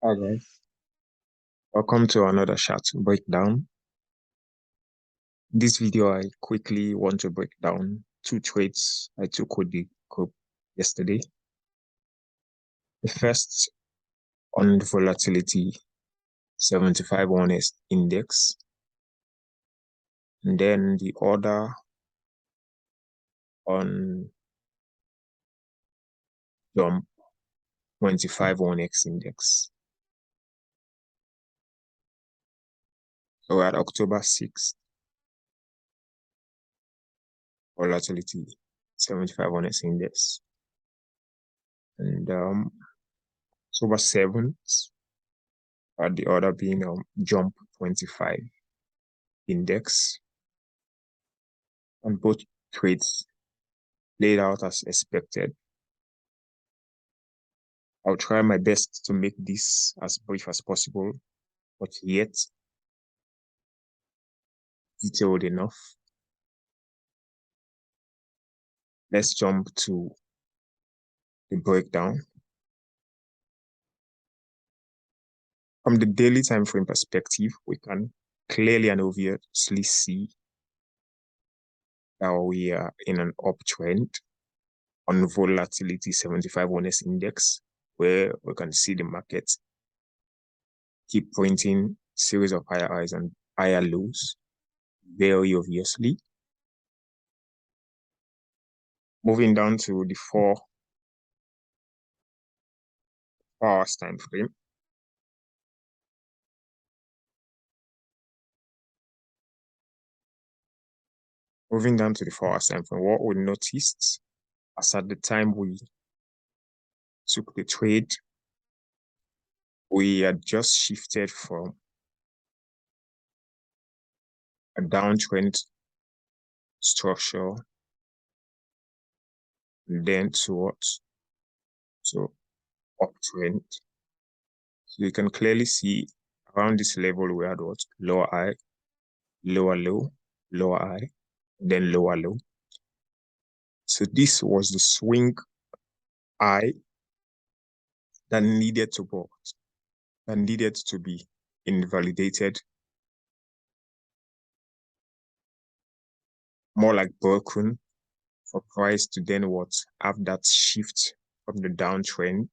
Hi guys, welcome to another chart breakdown. In this video, I quickly want to break down two trades I took with the group yesterday. The first on the volatility 75-1S index, and then the other on jump 25-1X index. So we're at October 6th, volatility 75-1S index, and October 7th, at the other being jump 25 index, and both trades played out as expected. I'll try my best to make this as brief as possible, but yet detailed enough. Let's jump to the breakdown. From the daily time frame perspective, we can clearly and obviously see that we are in an uptrend on volatility 75-1S index, where we can see the market keep pointing series of higher highs and higher lows, very obviously. Moving down to the 4 hours time frame, moving down to the 4 hours time frame, what we noticed as at the time we took the trade, we had just shifted from a downtrend structure and then towards uptrend. So you can clearly see around this level we had what? Lower high, lower low, lower high, then lower low. So this was the swing high that needed to be invalidated, more like broken, for price to then what? Have that shift from the downtrend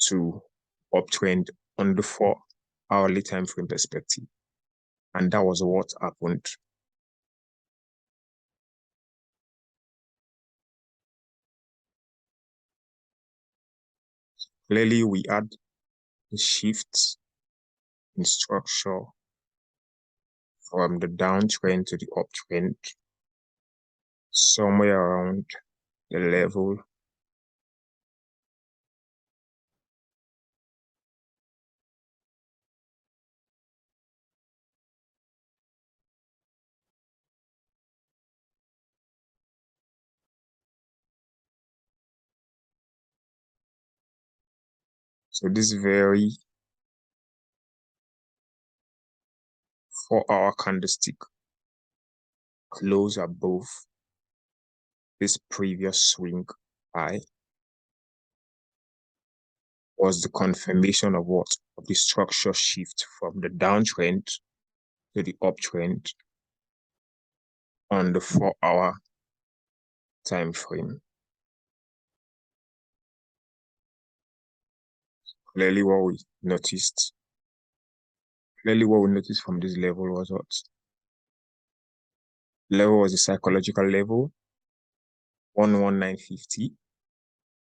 to uptrend on the 4 hourly time frame perspective. And that was what happened. Clearly, we had the shift in structure from the downtrend to the uptrend somewhere around the level so this very 4-hour candlestick close above this previous swing high was the confirmation of what? Of the structure shift from the downtrend to the uptrend on the 4-hour time frame. Clearly what we noticed from this level was what? Level was the psychological level, 11950,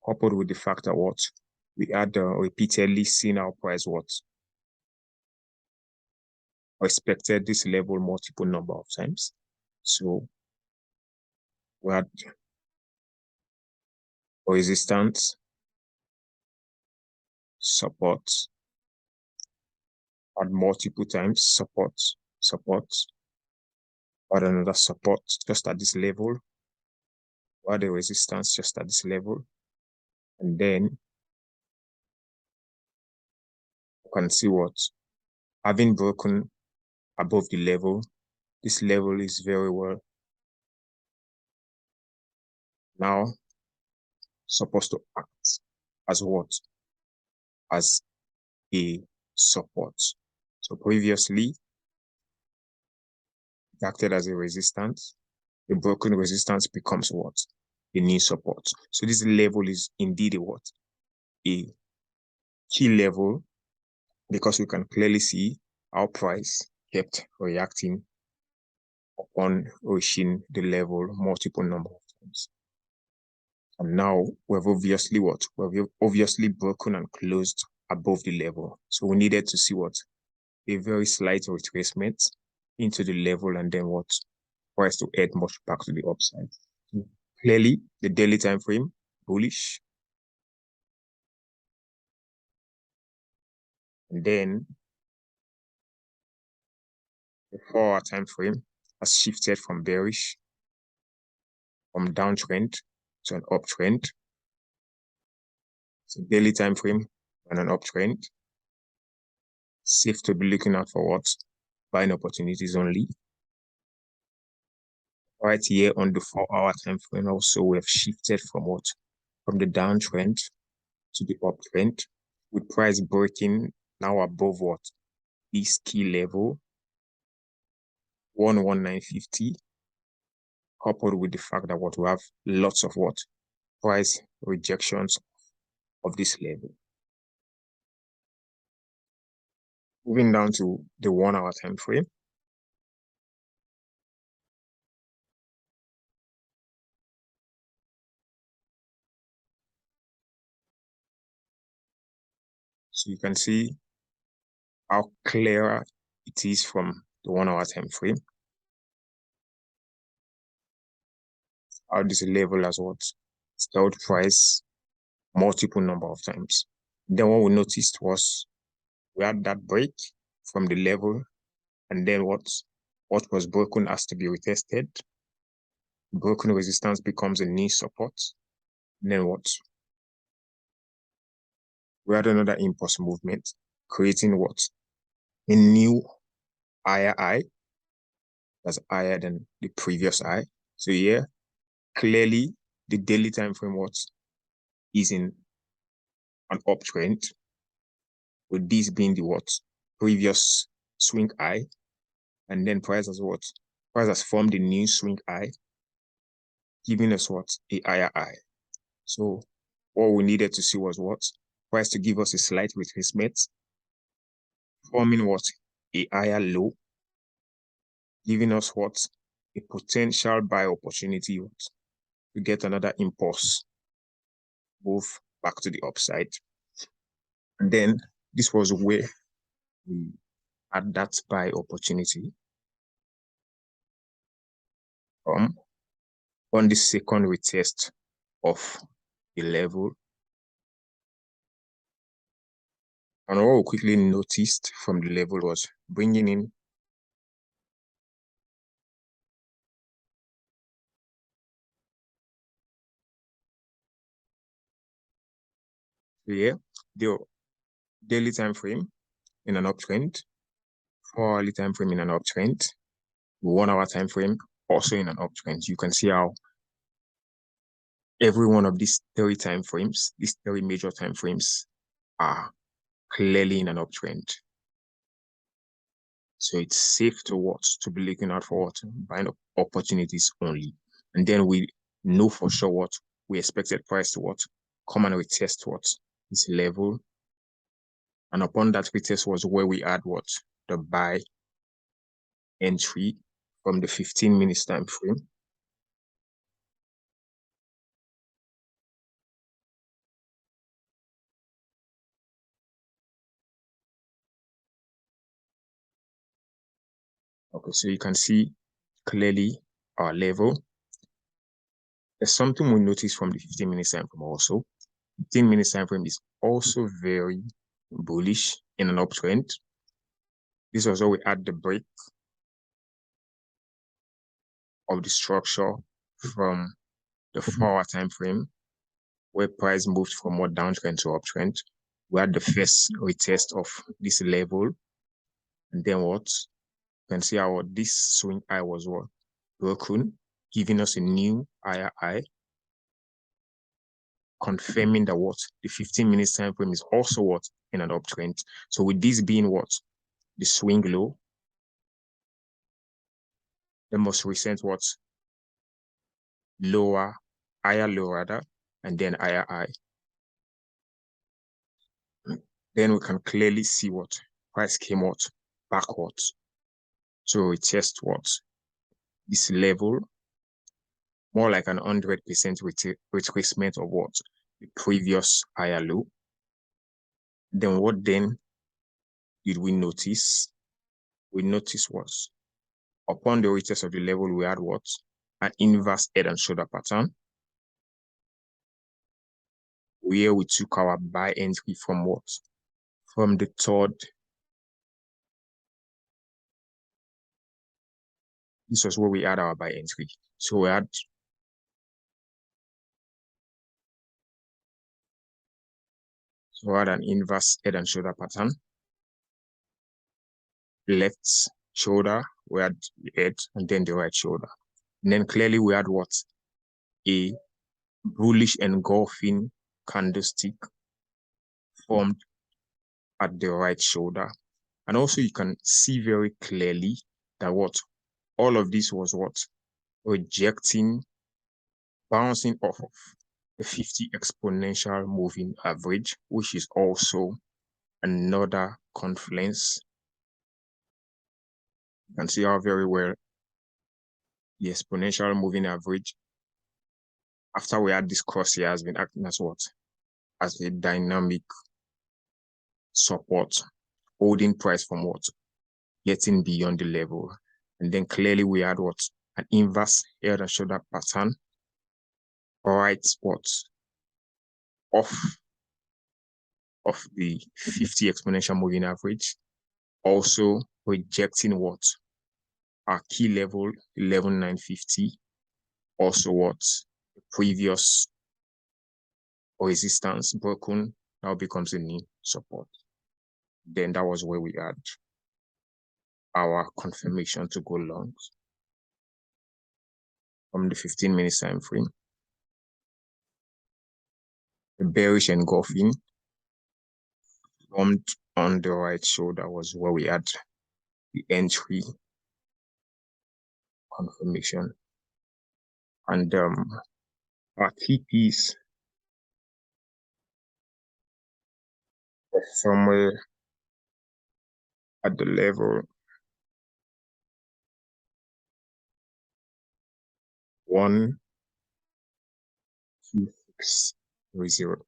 coupled with the fact that what? We had repeatedly seen our price what? Respected this level multiple number of times. So we had resistance, support, at multiple times, support, or another support just at this level, or the resistance just at this level, and then you can see what? Having broken above the level, this level is very well now supposed to act as what? As a support. So previously, it acted as a resistance. The broken resistance becomes what? A new support. So this level is indeed a what? A key level, because we can clearly see our price kept reacting upon reaching the level multiple number of times. And now we've obviously what? We've obviously broken and closed above the level. So we needed to see what? A very slight retracement into the level, and then what? For us to head much back to the upside. So clearly, the daily time frame bullish. And then the 4-hour time frame has shifted from bearish, from downtrend to an uptrend. So daily time frame on an uptrend. Safe to be looking out for what? Buying opportunities only. Right here on the 4-hour time frame also, we have shifted from what? From the downtrend to the uptrend, with price breaking now above what? This key level, 11950, coupled with the fact that what we have lots of what? Price rejections of this level. Moving down to the 1-hour time frame. So you can see how clear it is from the 1-hour time frame. How this level has what? Held price multiple number of times. Then what we noticed was we had that break from the level, and then what was broken has to be retested. Broken resistance becomes a new support. And then what? We had another impulse movement, creating what? A new higher high that's higher than the previous high. So here, clearly the daily time frame what is in an uptrend, with this being the what? Previous swing high, and then price has what? Price has formed a new swing high, giving us what? A higher high. So what we needed to see was what? Price to give us a slight retracement, forming what? A higher low, giving us what? A potential buy opportunity what? To get another impulse move back to the upside. And then this was where we had that buy opportunity on the second retest of the level. And what we quickly noticed from the level was bringing in here the daily time frame in an uptrend, 4-hourly time frame in an uptrend, 1-hour time frame also in an uptrend. You can see how every one of these 3 time frames, these 3 major time frames, are clearly in an uptrend. So it's safe to watch, to be looking out for what? Buying opportunities only. And then we know for sure what we expected price to what? Come and retest what? This level. And upon that retest was where we had what? The buy entry from the 15 minutes time frame. Okay, so you can see clearly our level. There's something we notice from the 15 minutes time frame also. 15 minutes time frame is also very bullish in an uptrend. This was where we had the break of the structure from the 4-hour time frame, where price moved from more downtrend to uptrend. We had the first retest of this level, and then what? You can see how this swing high was what? Broken, giving us a new higher high, confirming that what the 15 minutes time frame is also what in an uptrend. So with this being what the swing low, the most recent what lower, higher low rather, and then higher high. Then we can clearly see what price came out backwards. So it tests what this level, more like an 100% retracement of what the previous higher low. Then what then did we notice? We noticed was upon the retest of the level, we had what? An inverse head and shoulder pattern, where we took our buy entry from what? From the third. This was where we had our buy entry. So we had an inverse head and shoulder pattern. Left shoulder, we had the head, and then the right shoulder. And then clearly we had what? A bullish engulfing candlestick formed at the right shoulder. And also you can see very clearly that what? All of this was what? Rejecting, bouncing off of the 50 exponential moving average, which is also another confluence. You can see how very well the exponential moving average, after we had this cross here, has been acting as what? As a dynamic support, holding price from what? Getting beyond the level. And then clearly we had what? An inverse head and shoulder pattern, right what? Off of the 50 exponential moving average, also rejecting what? Our key level, 11,950, also what? The previous resistance broken, now becomes a new support. Then that was where we had our confirmation to go long from the 15-minute time frame. The bearish engulfing formed on the right shoulder was where we had the entry confirmation. And our key piece was somewhere at the level 12630.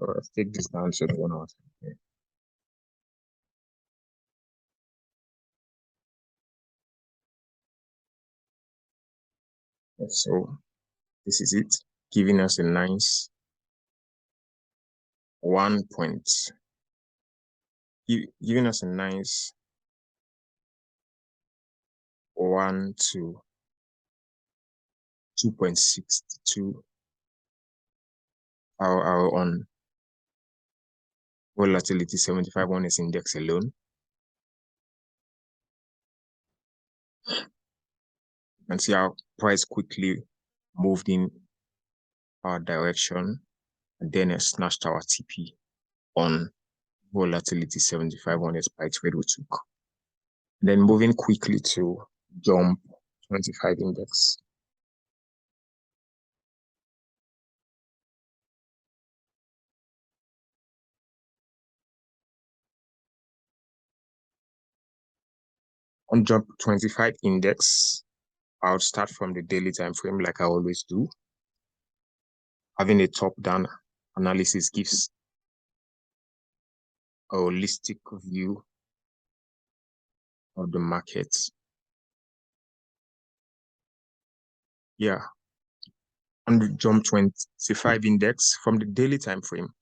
Let's take this down to the 1 hour. Okay. So this is it, giving us a nice 1 point, giving us a nice 1 to 2.62 hour on volatility 75 on its index alone. You can see how price quickly moved in our direction, and then it snatched our TP on volatility 75 on its buy trade we took. Then moving quickly to jump 25 index. On jump 25 index, I'll start from the daily time frame like I always do. Having a top-down analysis gives a holistic view of the markets. Yeah. On the jump 25 index from the daily time frame,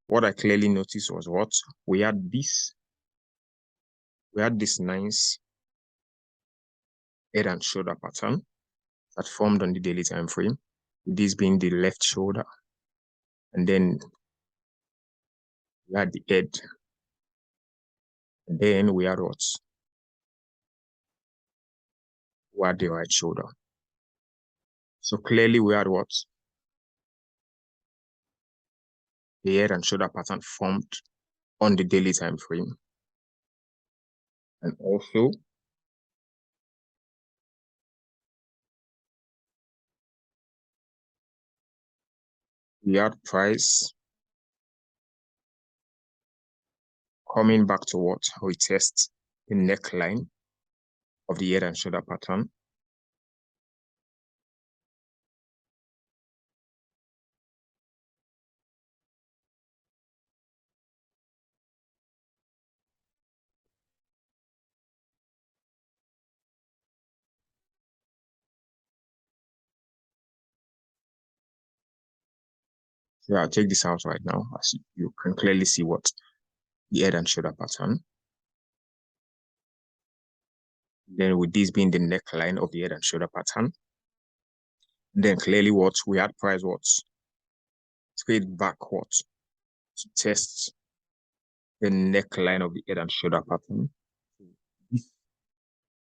what I clearly noticed was what? We had this nice head and shoulder pattern that formed on the daily time frame. this being the left shoulder, and then we had the head, and then we had what? We had the right shoulder. So clearly we had what? The head and shoulder pattern formed on the daily time frame. And also we had price coming back to what? Retest the neckline of the head and shoulder pattern. So I'll take this out right now, as you can clearly see what the head and shoulder pattern. Then with this being the neckline of the head and shoulder pattern, then clearly what we had price what? Trade back what? To test the neckline of the head and shoulder pattern. This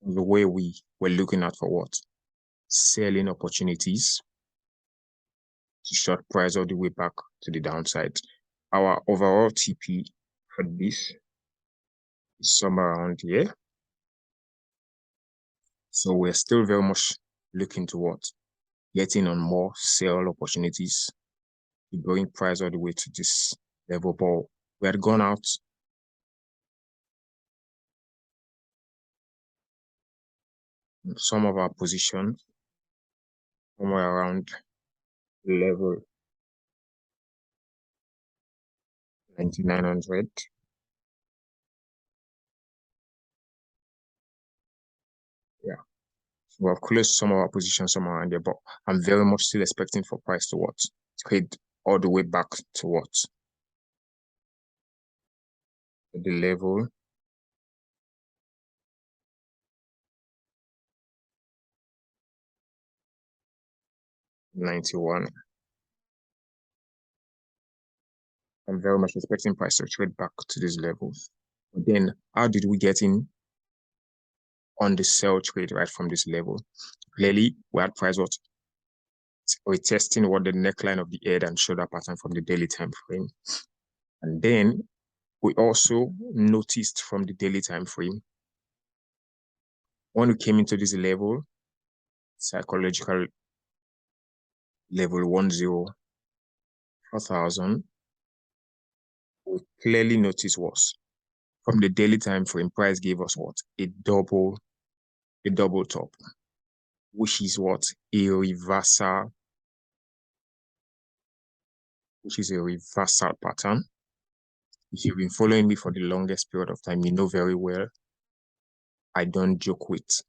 is the way we were looking at for what? Selling opportunities to short price all the way back to the downside. Our overall TP for this is somewhere around here. So we're still very much looking to what? Getting on more sell opportunities to bring price all the way to this level. But we had gone out some of our positions somewhere around level 9900. Yeah. So we've closed some of our positions somewhere around there, but I'm very much still expecting for price to what? Trade all the way back to what? The level 91. I'm very much expecting price to trade back to these levels. But then how did we get in on the sell trade right from this level? Clearly, we had price what? We're testing what the neckline of the head and shoulder pattern from the daily time frame. And then we also noticed from the daily time frame, when we came into this level, psychological level 104,000, we clearly noticed was from the daily time frame, price gave us what? A double top, which is what? A reversal, which is a reversal pattern. If you've been following me for the longest period of time, you know very well I don't joke with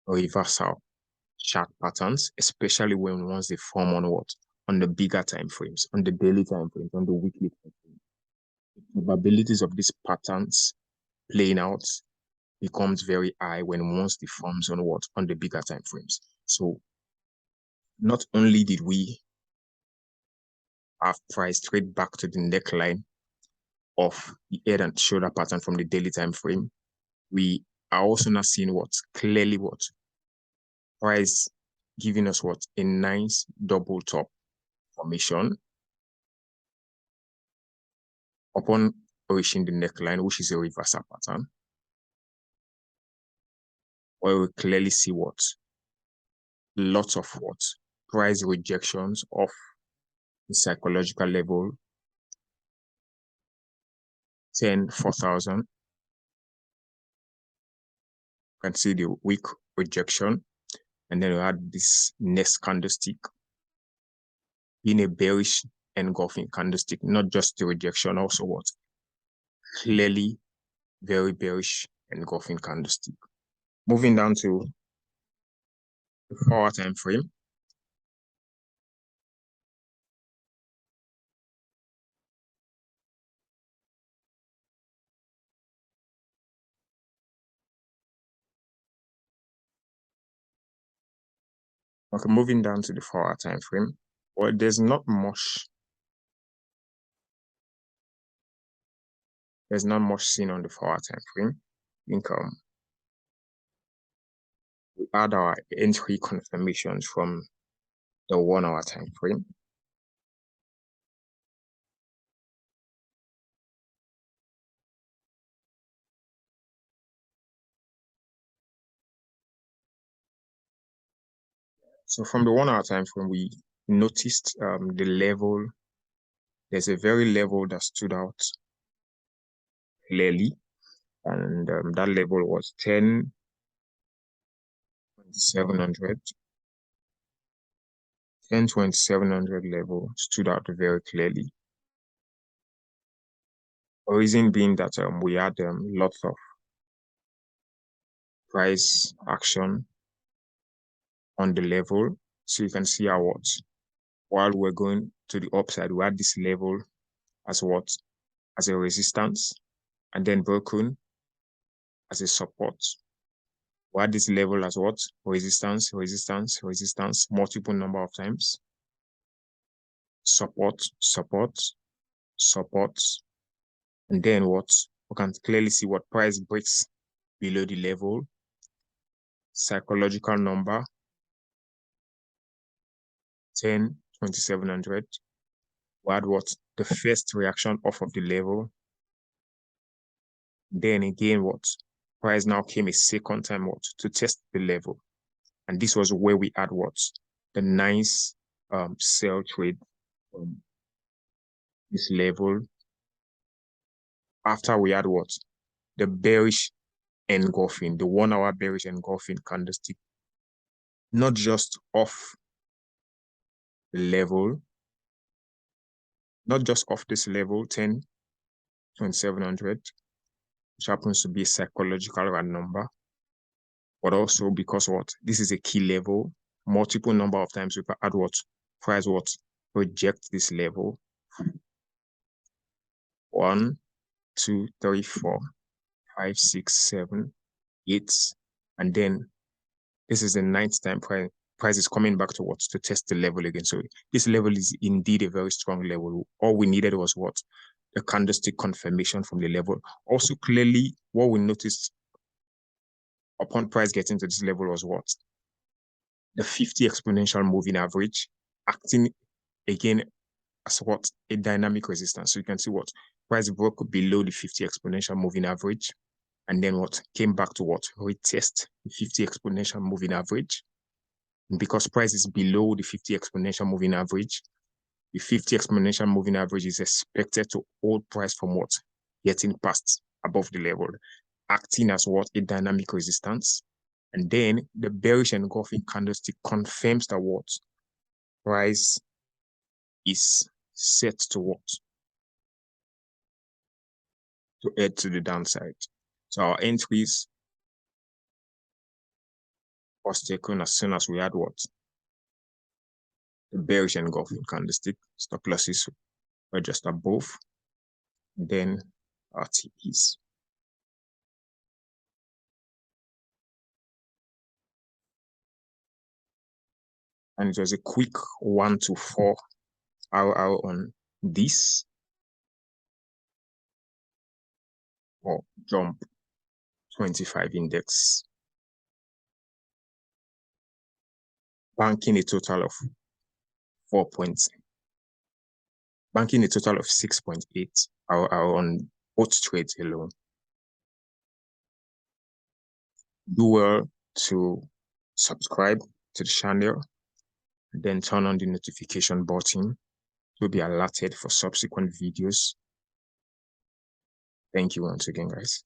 reversal chart patterns, especially when once they form on what? On the bigger time frames, on the daily time frames, on the weekly time frames. The probabilities of these patterns playing out becomes very high when once they forms on what? On the bigger time frames. So not only did we have price trade back to the neckline of the head and shoulder pattern from the daily time frame, we are also not seeing what? Clearly what? Price giving us what? A nice double top formation upon reaching the neckline, which is a reversal pattern, where we clearly see what? Lots of what? Price rejections of the psychological level 4,000. You can see the weak rejection. And then we had this next candlestick being a bearish engulfing candlestick, not just the rejection, also what? Clearly very bearish engulfing candlestick. Moving down to the 4-hour time frame. Okay, moving down to the 4-hour time frame. Well, there's not much. There's not much seen on the 4-hour time frame. I think we add our entry confirmations from the 1-hour time frame. So from the 1-hour time frame, we noticed the level. There's a very level that stood out clearly, and that level was 10,700. 10,700 level stood out very clearly. The reason being that we had lots of price action on the level. So you can see how what while we're going to the upside, we had this level as what? As a resistance, and then broken as a support. We had this level as what? Resistance, resistance, resistance, multiple number of times. Support, support, support. And then what? We can clearly see what price breaks below the level. Psychological number, 10,700. We had what? The first reaction off of the level. Then again, what? Price now came a second time, what? To test the level. And this was where we had what? The nice sell trade from this level. After we had what? The bearish engulfing, the 1-hour bearish engulfing candlestick. Not just off the level, not just off this level, 10,700, which happens to be a psychological round number, but also because what? This is a key level. Multiple number of times we had what? Price what? Reject this level. 1, 2, 3, 4, 5, 6, 7, 8, and then this is the 9th time price is coming back to what? To test the level again. So this level is indeed a very strong level. All we needed was what? The candlestick confirmation from the level. Also, clearly, what we noticed upon price getting to this level was what? The 50 exponential moving average acting again as what? A dynamic resistance. So you can see what? Price broke below the 50 exponential moving average. And then what? Came back to what? Retest the 50 exponential moving average. And because price is below the 50 exponential moving average, the 50 exponential moving average is expected to hold price from what? Getting past above the level, acting as what? A dynamic resistance. And then the bearish engulfing candlestick confirms that what? Price is set to what? To head to the downside. So our entries was taken as soon as we had what? The bearish engulfing candlestick. Stop losses were just above. And then our TPs. And it was a quick 1 to 4 hour on this or jump 25 index, banking a total of 4 points, banking a total of 6.8 hour on both trades alone. Do well to subscribe to the channel, then turn on the notification button to be alerted for subsequent videos. Thank you once again, guys.